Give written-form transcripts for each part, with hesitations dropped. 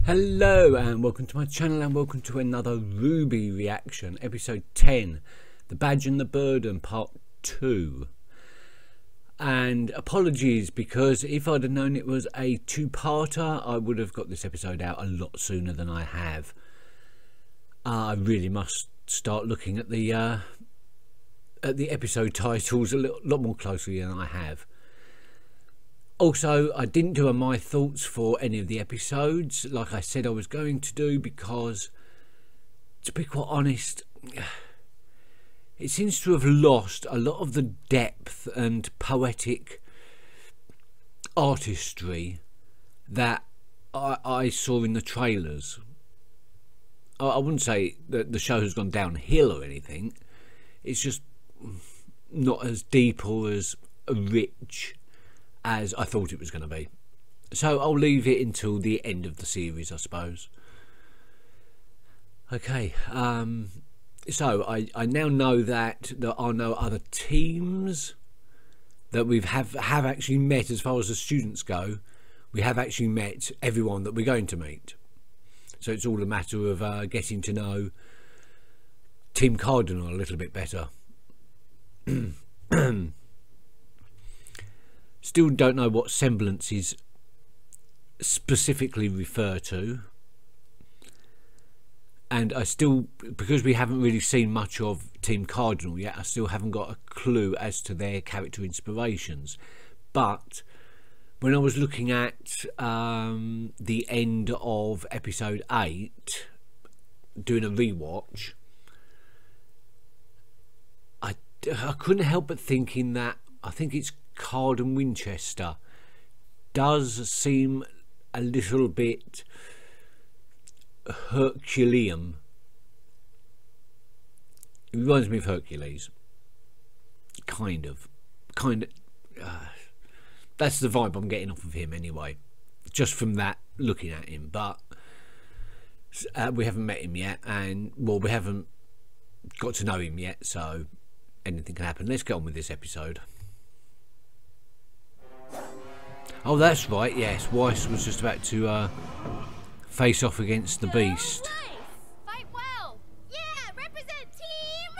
Hello and welcome to my channel and welcome to another RWBY reaction, episode 10, The Badge and the Burden, part 2. And apologies, because if I'd have known it was a two-parter, I would have got this episode out a lot sooner than I have. I really must start looking at the episode titles a lot more closely than I have. Also, I didn't do a my thoughts for any of the episodes like I said I was going to do, because to be quite honest, it seems to have lost a lot of the depth and poetic artistry that I saw in the trailers. I wouldn't say that the show has gone downhill or anything, it's just not as deep or as rich as I thought it was going to be. So I'll leave it until the end of the series, I suppose. Okay, so I now know that there are no other teams that we have actually met. As far as the students go, we have actually met everyone that we're going to meet. So it's all a matter of getting to know Team Cardinal a little bit better. Still don't know what semblances specifically refer to, and I still, because we haven't really seen much of Team Cardinal yet, I still haven't got a clue as to their character inspirations. But when I was looking at the end of episode 8, doing a rewatch, I couldn't help but thinking that I think it's Card and Winchester does seem a little bit Herculean. It reminds me of Hercules, kind of. That's the vibe I'm getting off of him anyway, just from that, looking at him. But we haven't met him yet, and well, we haven't got to know him yet, so anything can happen. Let's get on with this episode. Oh, that's right, yes, Weiss was just about to face off against the Beast. Nice. Fight well. Yeah, represent Team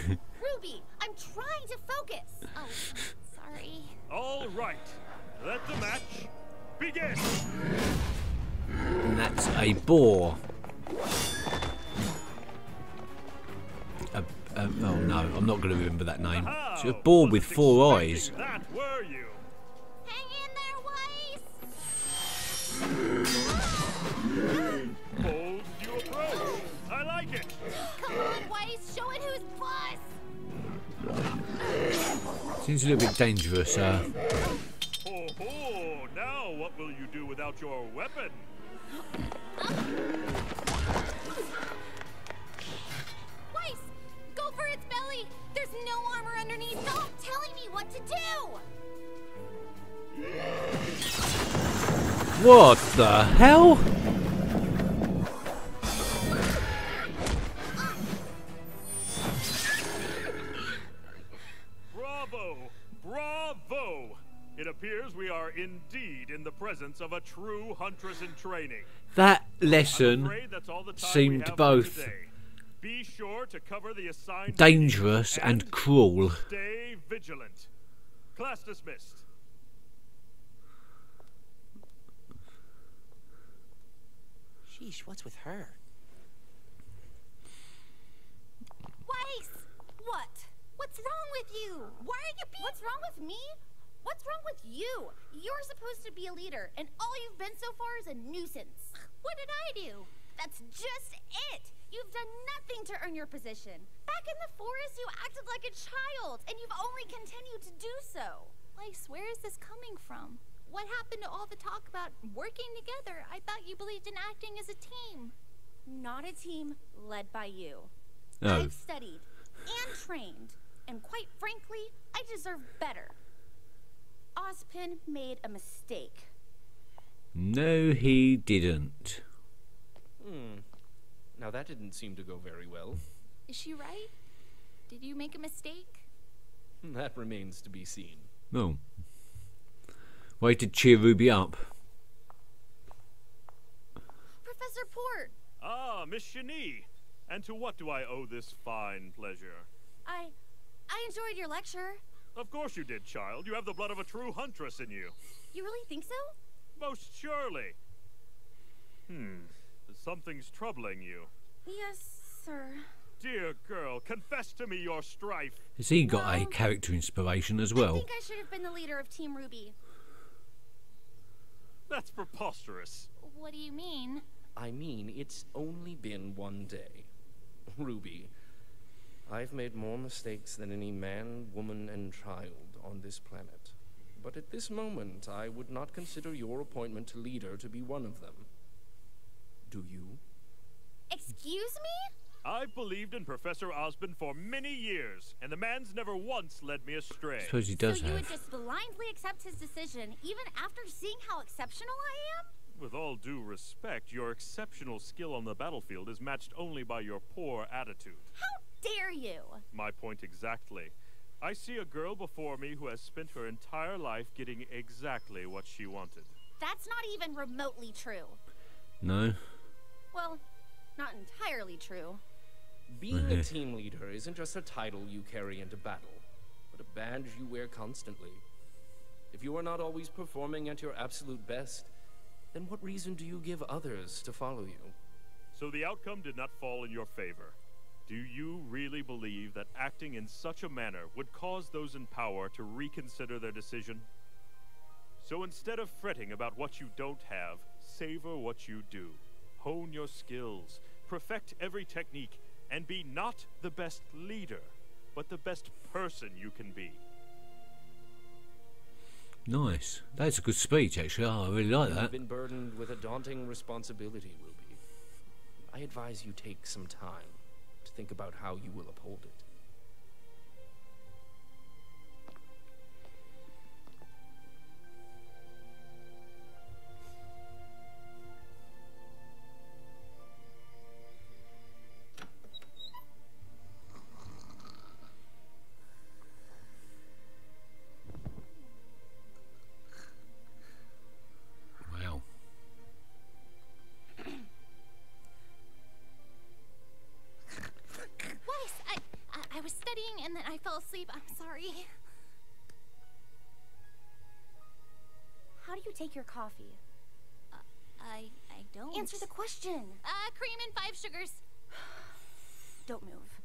RWBY. RWBY, I'm trying to focus. Oh, sorry. All right, let the match begin. And that's a boar. Oh no, I'm not going to remember that name. It's a boar with 4 eyes. That were you. Bold new approach. I like it. Come on, Weiss, show it who's boss. Seems a little bit dangerous. Oh, now what will you do without your weapon? Weiss, go for its belly. There's no armor underneath. Stop telling me what to do. What the hell? Bravo! Bravo! It appears we are indeed in the presence of a true huntress in training. That lesson seemed both Be sure to cover the assigned dangerous and cruel. Stay vigilant. Class dismissed. Sheesh, what's with her? Weiss! What? What's wrong with you? Why are you being... What's wrong with me? What's wrong with you? You're supposed to be a leader, and all you've been so far is a nuisance. What did I do? That's just it! You've done nothing to earn your position. Back in the forest, you acted like a child, and you've only continued to do so. Weiss, where is this coming from? What happened to all the talk about working together? I thought you believed in acting as a team. Not a team led by you. Oh. I've studied and trained, and quite frankly, I deserve better. Ozpin made a mistake. No, he didn't. Now that didn't seem to go very well. Is she right? Did you make a mistake? That remains to be seen. No. Way to cheer Ruby up. Professor Port. Ah, Miss Shani. And to what do I owe this fine pleasure? I enjoyed your lecture. Of course you did, child. You have the blood of a true huntress in you. You really think so? Most surely. Something's troubling you. Yes, sir. Dear girl, confess to me your strife. Has he got a character inspiration as well? I think I should have been the leader of Team RWBY. That's preposterous. What do you mean? I mean, it's only been one day. Ruby, I've made more mistakes than any man, woman, and child on this planet. But at this moment, I would not consider your appointment to leader to be one of them. Do you? Excuse me? I've believed in Professor Osborne for many years, and the man's never once led me astray. I suppose he does so you have. would just blindly accept his decision, even after seeing how exceptional I am? With all due respect, your exceptional skill on the battlefield is matched only by your poor attitude. How dare you? My point exactly. I see a girl before me who has spent her entire life getting exactly what she wanted. That's not even remotely true. No. Well, not entirely true. Being a team leader isn't just a title you carry into battle, but a badge you wear constantly. If you are not always performing at your absolute best, then what reason do you give others to follow you? So the outcome did not fall in your favor. Do you really believe that acting in such a manner would cause those in power to reconsider their decision? So instead of fretting about what you don't have, savor what you do. Hone your skills, perfect every technique, and be not the best leader, but the best person you can be. Nice. That's a good speech, actually. Oh, I really like that. You've been burdened with a daunting responsibility, Ruby. I advise you take some time to think about how you will uphold it. Wow. Weiss, I was studying and then I fell asleep. I'm sorry. How do you take your coffee? I don't. Answer the question. Cream and 5 sugars. Don't move.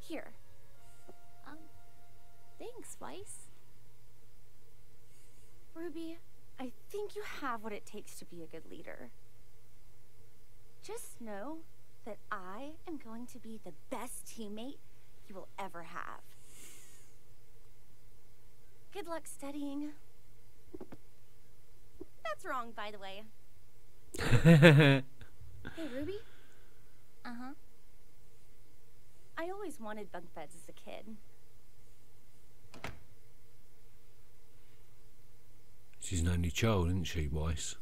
Here. Thanks, Weiss. Ruby, I think you have what it takes to be a good leader. Just know that I am going to be the best teammate you will ever have. Good luck studying. That's wrong, by the way. Hey, Ruby? Uh-huh. I always wanted bunk beds as a kid. She's an only child, isn't she, Weiss?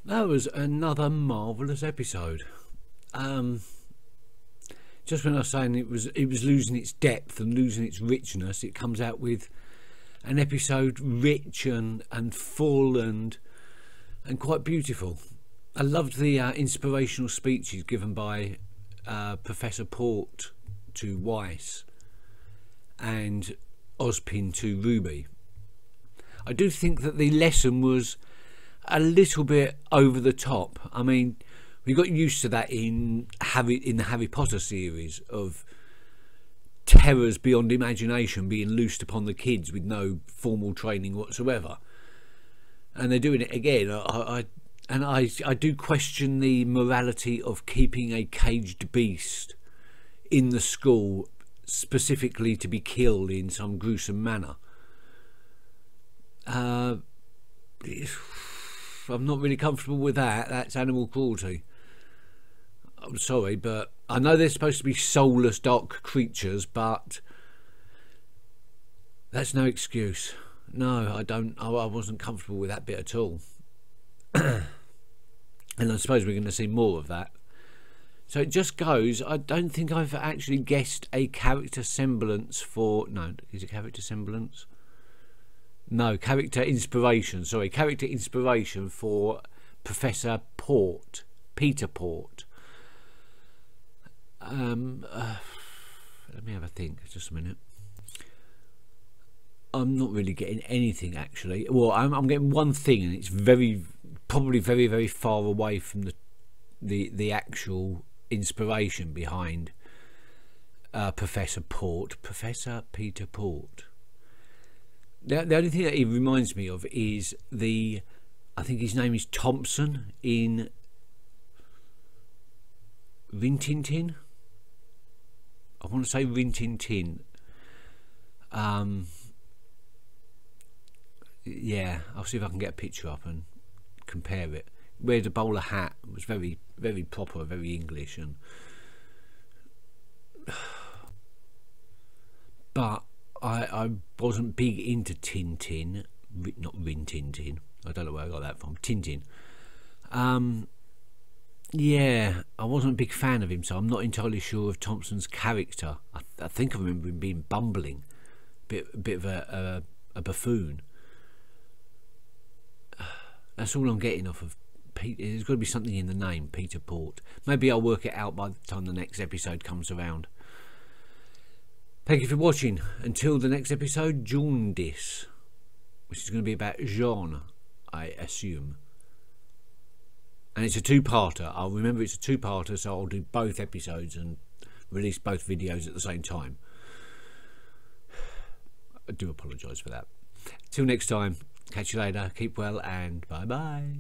That was another marvellous episode. Just when I was saying it was losing its depth and losing its richness, it comes out with an episode rich and full and quite beautiful. I loved the inspirational speeches given by Professor Port to Weiss and Ozpin to RWBY. I do think that the lesson was a little bit over the top. I mean, we got used to that in the Harry Potter series of terrors beyond imagination being loosed upon the kids with no formal training whatsoever, and they're doing it again. I do question the morality of keeping a caged beast in the school specifically to be killed in some gruesome manner. I'm not really comfortable with that. That's animal cruelty. I'm sorry, but I know they're supposed to be soulless dark creatures, but that's no excuse. No, I wasn't comfortable with that bit at all. And I suppose we're going to see more of that. So it just goes. I don't think I've actually guessed a character semblance for. No, is it character semblance? No, character inspiration. Sorry, character inspiration for Professor Port, Peter Port. Let me have a think. Just a minute. I'm not really getting anything actually. Well, I'm getting one thing, and it's probably very far away from the actual inspiration behind Professor Port, Professor Peter Port. The only thing that he reminds me of is I think his name is Thompson in Rin Tin Tin. I want to say Rin Tin Tin. Yeah, I'll see if I can get a picture up and compare it. Wears a bowler hat. It was very proper, very English, and but I wasn't big into Tintin, not Rin Tin Tin. I don't know where I got that from. Tintin. Yeah, I wasn't a big fan of him, so I'm not entirely sure of Thompson's character. I think I remember him being bumbling, a bit of a buffoon. That's all I'm getting off of Pete. There's got to be something in the name, Peter Port. Maybe I'll work it out by the time the next episode comes around. Thank you for watching. Until the next episode, Jaundice, which is going to be about Jean, I assume. And it's a two-parter. I'll remember it's a two-parter, so I'll do both episodes and release both videos at the same time. I do apologise for that. Till next time, catch you later, keep well, and bye-bye.